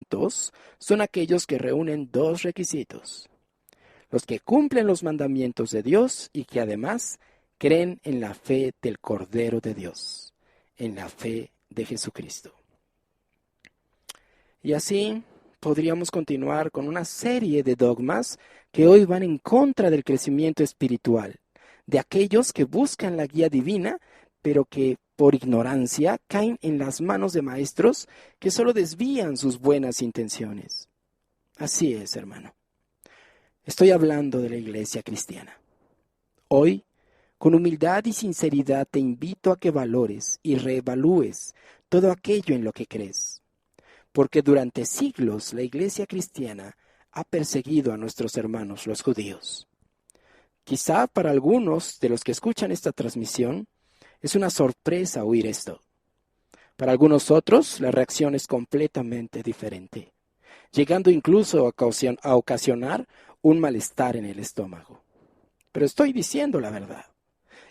santos son aquellos que reúnen dos requisitos: los que cumplen los mandamientos de Dios y que además creen en la fe del Cordero de Dios, en la fe de Jesucristo. Y así podríamos continuar con una serie de dogmas que hoy van en contra del crecimiento espiritual, de aquellos que buscan la guía divina, pero que por ignorancia caen en las manos de maestros que solo desvían sus buenas intenciones. Así es, hermano. Estoy hablando de la iglesia cristiana. Hoy, con humildad y sinceridad, te invito a que valores y reevalúes todo aquello en lo que crees, porque durante siglos la iglesia cristiana ha perseguido a nuestros hermanos los judíos. Quizá para algunos de los que escuchan esta transmisión es una sorpresa oír esto. Para algunos otros la reacción es completamente diferente, llegando incluso a ocasionar un malestar en el estómago. Pero estoy diciendo la verdad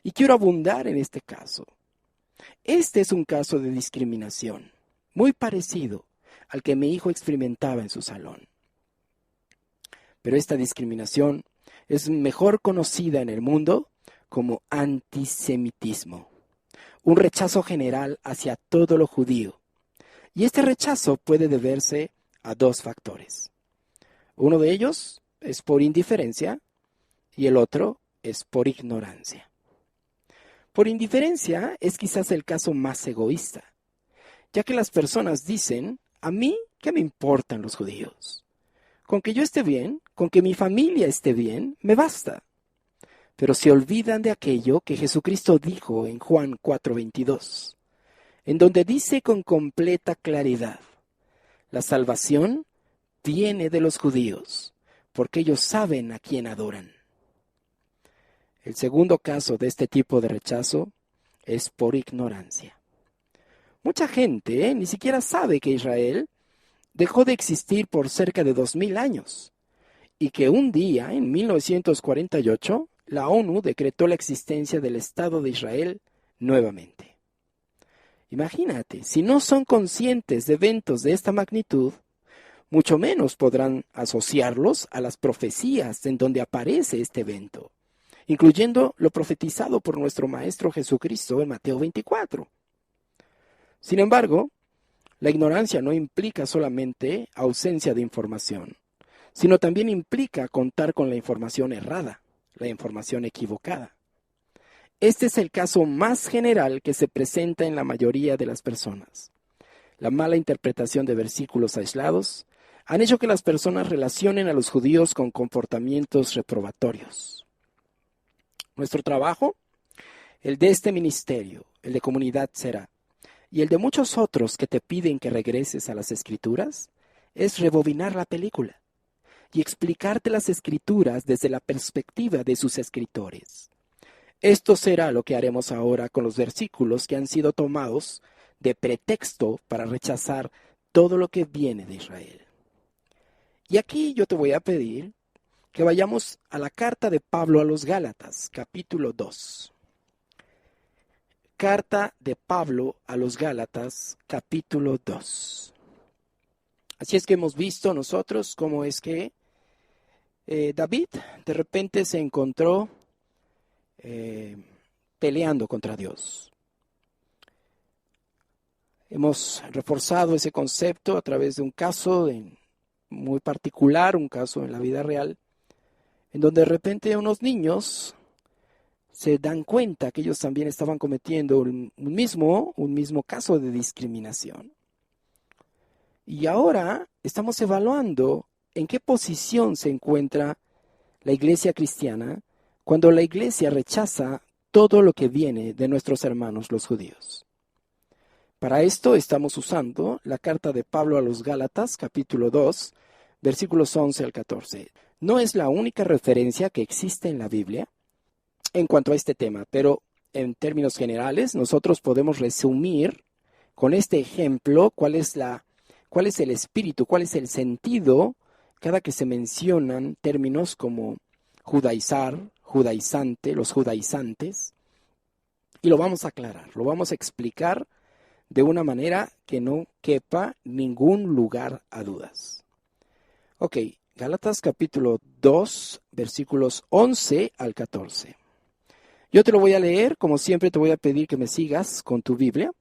y quiero abundar en este caso. Este es un caso de discriminación, muy parecido al que mi hijo experimentaba en su salón. Pero esta discriminación es mejor conocida en el mundo como antisemitismo, un rechazo general hacia todo lo judío. Y este rechazo puede deberse a dos factores. Uno de ellos es por indiferencia y el otro es por ignorancia. Por indiferencia es quizás el caso más egoísta, ya que las personas dicen: ¿a mí qué me importan los judíos? Con que yo esté bien, con que mi familia esté bien, me basta. Pero se olvidan de aquello que Jesucristo dijo en Juan 4:22, en donde dice con completa claridad: la salvación viene de los judíos, porque ellos saben a quién adoran. El segundo caso de este tipo de rechazo es por ignorancia. Mucha gente ni siquiera sabe que Israel dejó de existir por cerca de 2000 años y que un día, en 1948, la ONU decretó la existencia del Estado de Israel nuevamente. Imagínate, si no son conscientes de eventos de esta magnitud, mucho menos podrán asociarlos a las profecías en donde aparece este evento, incluyendo lo profetizado por nuestro Maestro Jesucristo en Mateo 24. Sin embargo, la ignorancia no implica solamente ausencia de información, sino también implica contar con la información errada, la información equivocada. Este es el caso más general que se presenta en la mayoría de las personas. La mala interpretación de versículos aislados han hecho que las personas relacionen a los judíos con comportamientos reprobatorios. Nuestro trabajo, el de este ministerio, el de Comunidad Será, y el de muchos otros que te piden que regreses a las Escrituras, es rebobinar la película y explicarte las Escrituras desde la perspectiva de sus escritores. Esto será lo que haremos ahora con los versículos que han sido tomados de pretexto para rechazar todo lo que viene de Israel. Y aquí yo te voy a pedir que vayamos a la carta de Pablo a los Gálatas, capítulo 2. Carta de Pablo a los Gálatas, capítulo 2. Así es que hemos visto nosotros cómo es que David de repente se encontró peleando contra Dios. Hemos reforzado ese concepto a través de un caso muy particular, un caso en la vida real, en donde de repente unos niños se dan cuenta que ellos también estaban cometiendo un mismo caso de discriminación. Y ahora estamos evaluando en qué posición se encuentra la iglesia cristiana cuando la iglesia rechaza todo lo que viene de nuestros hermanos los judíos. Para esto estamos usando la carta de Pablo a los Gálatas, capítulo 2, versículos 11 al 14. No es la única referencia que existe en la Biblia en cuanto a este tema, pero en términos generales nosotros podemos resumir con este ejemplo cuál es el espíritu, cuál es el sentido cada que se mencionan términos como judaizar, judaizante, los judaizantes, y lo vamos a aclarar, lo vamos a explicar de una manera que no quepa ningún lugar a dudas. Ok, Gálatas capítulo 2, versículos 11 al 14. Yo te lo voy a leer, como siempre te voy a pedir que me sigas con tu Biblia.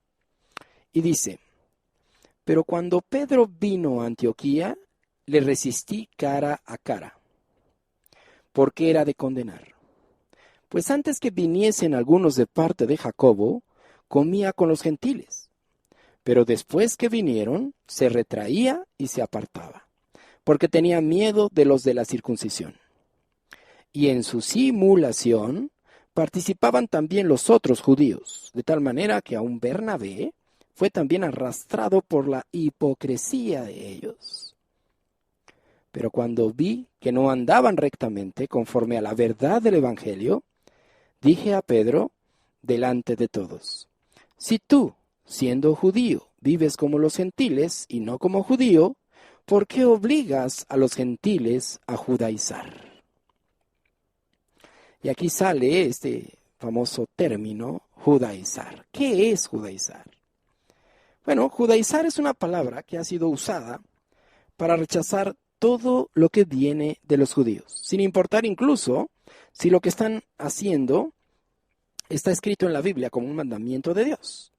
Y dice: pero cuando Pedro vino a Antioquía, le resistí cara a cara, porque era de condenar. Pues antes que viniesen algunos de parte de Jacobo, comía con los gentiles. Pero después que vinieron, se retraía y se apartaba, porque tenía miedo de los de la circuncisión. Y en su simulación participaban también los otros judíos, de tal manera que aun Bernabé fue también arrastrado por la hipocresía de ellos. Pero cuando vi que no andaban rectamente conforme a la verdad del Evangelio, dije a Pedro delante de todos: si tú, siendo judío, vives como los gentiles y no como judío, ¿por qué obligas a los gentiles a judaizar? Y aquí sale este famoso término, judaizar. ¿Qué es judaizar? Bueno, judaizar es una palabra que ha sido usada para rechazar todo lo que viene de los judíos, sin importar incluso si lo que están haciendo está escrito en la Biblia como un mandamiento de Dios.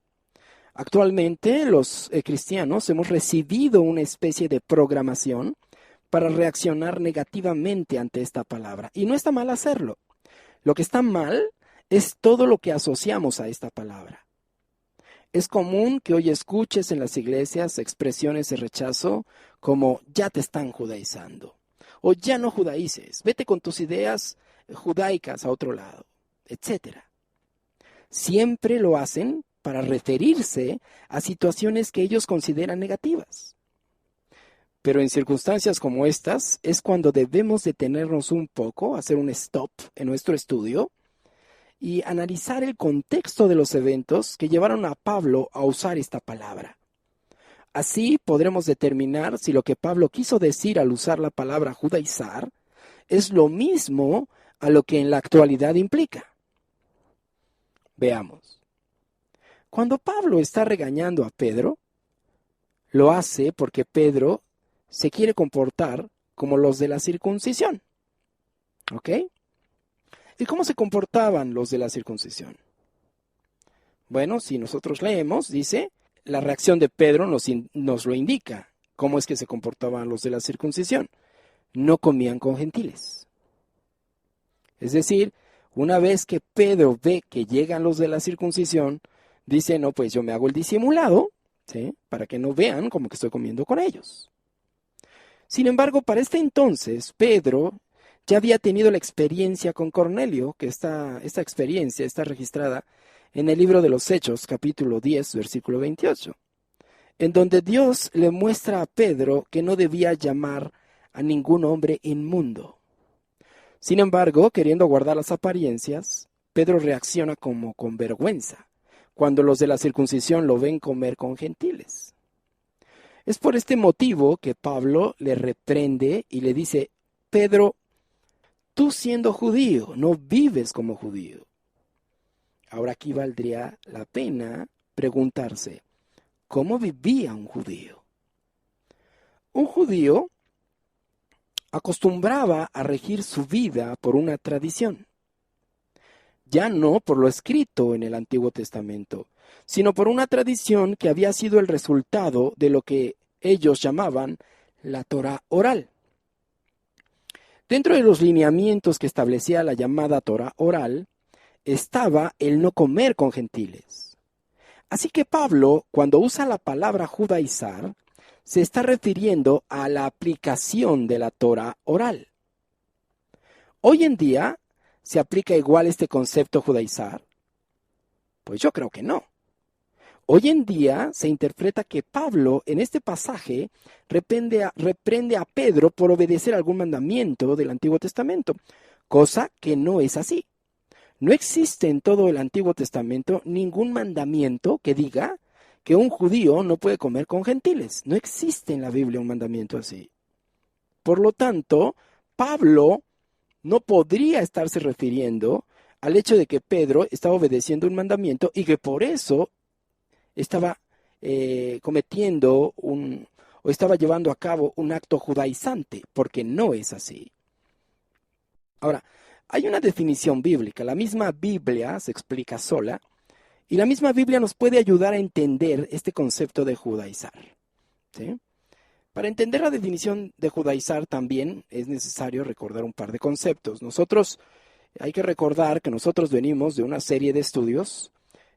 Actualmente los cristianos hemos recibido una especie de programación para reaccionar negativamente ante esta palabra. Y no está mal hacerlo. Lo que está mal es todo lo que asociamos a esta palabra. Es común que hoy escuches en las iglesias expresiones de rechazo como ya te están judaizando o ya no judaices, vete con tus ideas judaicas a otro lado, etc. Siempre lo hacen para referirse a situaciones que ellos consideran negativas. Pero en circunstancias como estas es cuando debemos detenernos un poco, hacer un stop en nuestro estudio y analizar el contexto de los eventos que llevaron a Pablo a usar esta palabra. Así podremos determinar si lo que Pablo quiso decir al usar la palabra judaizar es lo mismo a lo que en la actualidad implica. Veamos. Cuando Pablo está regañando a Pedro, lo hace porque Pedro se quiere comportar como los de la circuncisión. ¿Ok? ¿Y cómo se comportaban los de la circuncisión? Bueno, si nosotros leemos, dice, la reacción de Pedro nos lo indica. ¿Cómo es que se comportaban los de la circuncisión? No comían con gentiles. Es decir, una vez que Pedro ve que llegan los de la circuncisión, dice, no, pues yo me hago el disimulado, ¿sí? Para que no vean como que estoy comiendo con ellos. Sin embargo, para este entonces, Pedro ya había tenido la experiencia con Cornelio, que esta experiencia está registrada en el libro de los Hechos, capítulo 10, versículo 28, en donde Dios le muestra a Pedro que no debía llamar a ningún hombre inmundo. Sin embargo, queriendo guardar las apariencias, Pedro reacciona como con vergüenza cuando los de la circuncisión lo ven comer con gentiles. Es por este motivo que Pablo le reprende y le dice: Pedro, tú siendo judío, no vives como judío. Ahora aquí valdría la pena preguntarse, ¿cómo vivía un judío? Un judío acostumbraba a regir su vida por una tradición, ya no por lo escrito en el Antiguo Testamento, sino por una tradición que había sido el resultado de lo que ellos llamaban la Torá oral. Dentro de los lineamientos que establecía la llamada Torá oral, estaba el no comer con gentiles. Así que Pablo, cuando usa la palabra judaizar, se está refiriendo a la aplicación de la Torá oral. Hoy en día, ¿se aplica igual este concepto judaizar? Pues yo creo que no. Hoy en día se interpreta que Pablo en este pasaje reprende a Pedro por obedecer algún mandamiento del Antiguo Testamento, cosa que no es así. No existe en todo el Antiguo Testamento ningún mandamiento que diga que un judío no puede comer con gentiles. No existe en la Biblia un mandamiento así. Por lo tanto, Pablo no podría estarse refiriendo al hecho de que Pedro estaba obedeciendo un mandamiento y que por eso estaba cometiendo o estaba llevando a cabo un acto judaizante, porque no es así. Ahora, hay una definición bíblica, la misma Biblia se explica sola, y la misma Biblia nos puede ayudar a entender este concepto de judaizar, ¿sí? Para entender la definición de judaizar también es necesario recordar un par de conceptos. Hay que recordar que nosotros venimos de una serie de estudios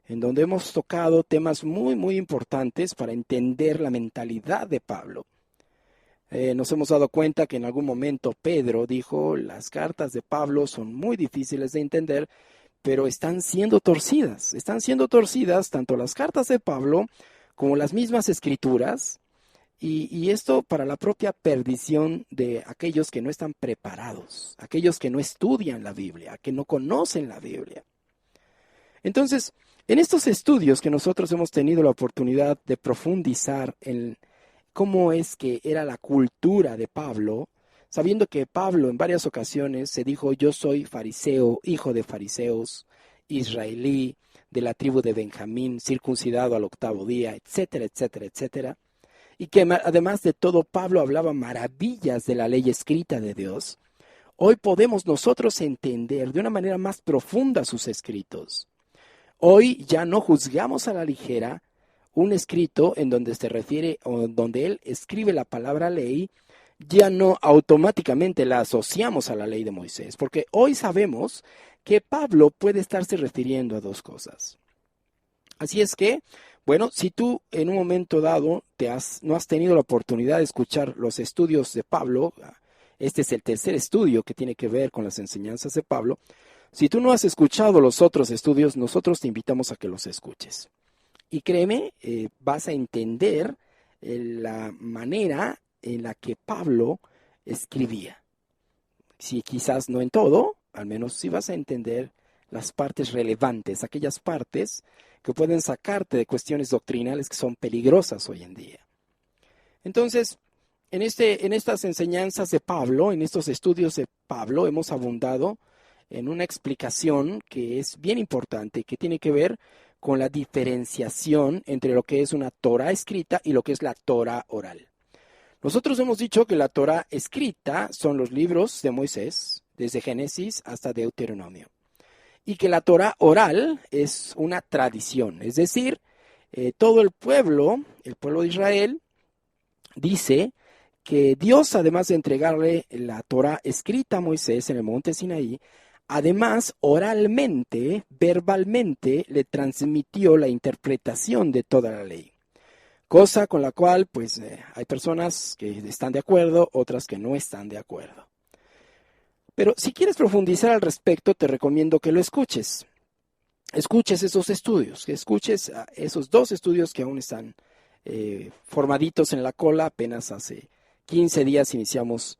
en donde hemos tocado temas muy, muy importantes para entender la mentalidad de Pablo. Nos hemos dado cuenta que en algún momento Pedro dijo, las cartas de Pablo son muy difíciles de entender, pero están siendo torcidas. Están siendo torcidas tanto las cartas de Pablo como las mismas escrituras, y esto para la propia perdición de aquellos que no están preparados, aquellos que no estudian la Biblia, que no conocen la Biblia. Entonces, en estos estudios que nosotros hemos tenido la oportunidad de profundizar en cómo es que era la cultura de Pablo, sabiendo que Pablo en varias ocasiones se dijo, yo soy fariseo, hijo de fariseos, israelí, de la tribu de Benjamín, circuncidado al 8º día, etcétera, etcétera, etcétera. Y que además de todo Pablo hablaba maravillas de la ley escrita de Dios. Hoy podemos nosotros entender de una manera más profunda sus escritos. Hoy ya no juzgamos a la ligera un escrito en donde se refiere o donde él escribe la palabra ley, ya no automáticamente la asociamos a la ley de Moisés, porque hoy sabemos que Pablo puede estarse refiriendo a dos cosas. Así es que, bueno, si tú en un momento dado no has tenido la oportunidad de escuchar los estudios de Pablo, este es el tercer estudio que tiene que ver con las enseñanzas de Pablo. Si tú no has escuchado los otros estudios, nosotros te invitamos a que los escuches. Y créeme, vas a entender la manera en la que Pablo escribía. Si quizás no en todo, al menos sí vas a entender las partes relevantes, aquellas partes que pueden sacarte de cuestiones doctrinales que son peligrosas hoy en día. Entonces, en estas enseñanzas de Pablo, en estos estudios de Pablo, hemos abundado en una explicación que es bien importante, que tiene que ver con la diferenciación entre lo que es una Torah escrita y lo que es la Torah oral. Nosotros hemos dicho que la Torah escrita son los libros de Moisés, desde Génesis hasta Deuteronomio, y que la Torah oral es una tradición, es decir, todo el pueblo de Israel, dice que Dios, además de entregarle la Torah escrita a Moisés en el monte Sinaí, además oralmente, verbalmente, le transmitió la interpretación de toda la ley. Cosa con la cual, pues, hay personas que están de acuerdo, otras que no están de acuerdo. Pero si quieres profundizar al respecto, te recomiendo que lo escuches. Escuches esos estudios, que escuches esos dos estudios que aún están formaditos en la cola. Apenas hace 15 días iniciamos,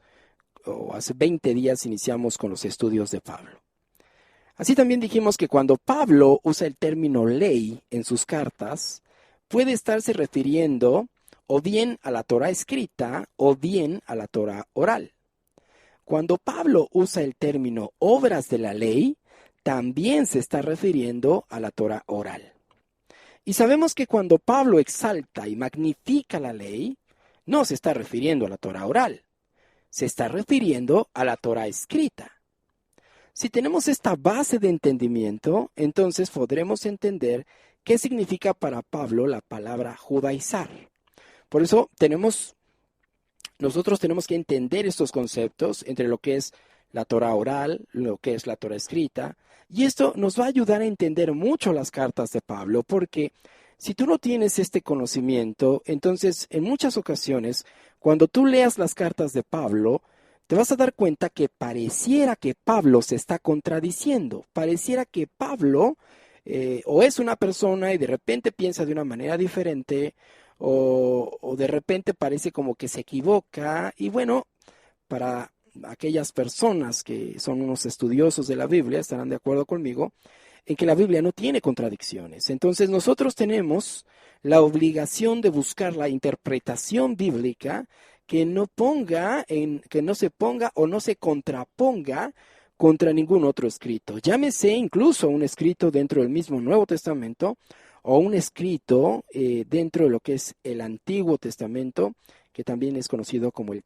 o hace 20 días iniciamos con los estudios de Pablo. Así también dijimos que cuando Pablo usa el término ley en sus cartas, puede estarse refiriendo o bien a la Torah escrita o bien a la Torah oral. Cuando Pablo usa el término obras de la ley, también se está refiriendo a la Torah oral. Y sabemos que cuando Pablo exalta y magnifica la ley, no se está refiriendo a la Torah oral, se está refiriendo a la Torah escrita. Si tenemos esta base de entendimiento, entonces podremos entender qué significa para Pablo la palabra judaizar. Por eso nosotros tenemos que entender estos conceptos entre lo que es la Torah oral, lo que es la Torah escrita, y esto nos va a ayudar a entender mucho las cartas de Pablo, porque si tú no tienes este conocimiento, entonces en muchas ocasiones, cuando tú leas las cartas de Pablo, te vas a dar cuenta que pareciera que Pablo se está contradiciendo, pareciera que Pablo o es una persona y de repente piensa de una manera diferente, o de repente parece como que se equivoca. Y bueno, para aquellas personas que son unos estudiosos de la Biblia estarán de acuerdo conmigo en que la Biblia no tiene contradicciones. Entonces nosotros tenemos la obligación de buscar la interpretación bíblica que no se ponga o no se contraponga contra ningún otro escrito. Llámese incluso un escrito dentro del mismo Nuevo Testamento o un escrito dentro de lo que es el Antiguo Testamento, que también es conocido como el